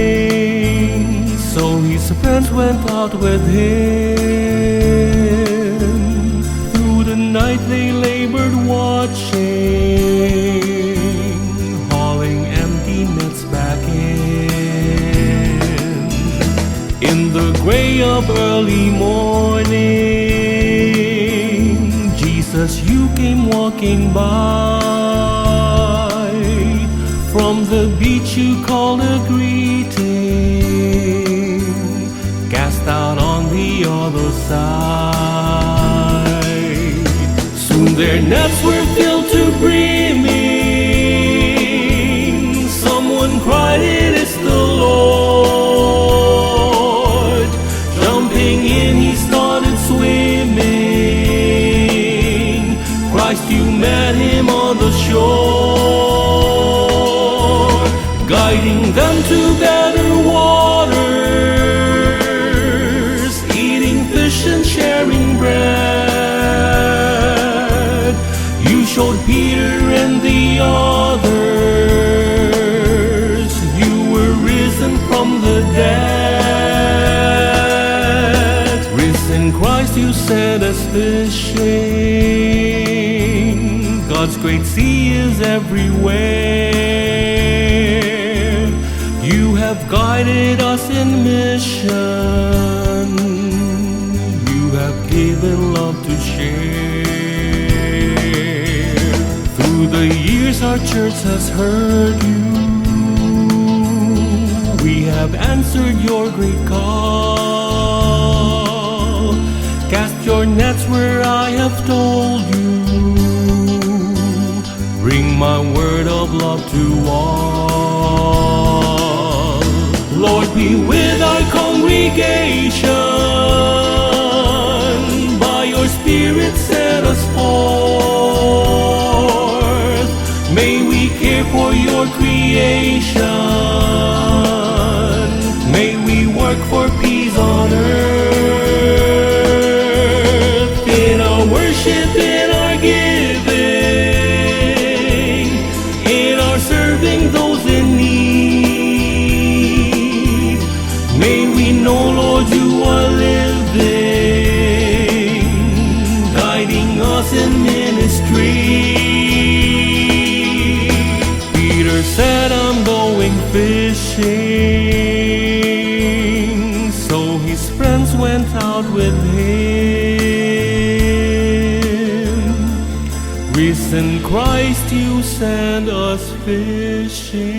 fishing, so his friends went out with him. Through the night they labored watching, hauling empty nets back in. In the gray of early morning, Jesus, you came walking by. From the beach you called a greeting, cast out on the other side. Soon their nets were filled to brimming. Someone cried, "It is the Lord." Jumping in, he started swimming. Christ, you met him on the shore, guiding them to better waters, eating fish and sharing bread. You showed Peter and the others you were risen from the dead. Risen Christ, you sent us fishing. God's great sea is everywhere. You have guided us in mission. You have given love to share. Through the years our church has heard you. We have answered your great call. Cast your nets where I have told you. Bring my word of love to all. Lord, be with our congregation. By your Spirit set us forth. May we care for your creation. May we work for peace on earth. In our worship, in our giving, in our serving those in need. May we know, Lord, you are living, guiding us in ministry. Peter said, "I'm going fishing," so his friends went out with him. Risen Christ, you send us fishing.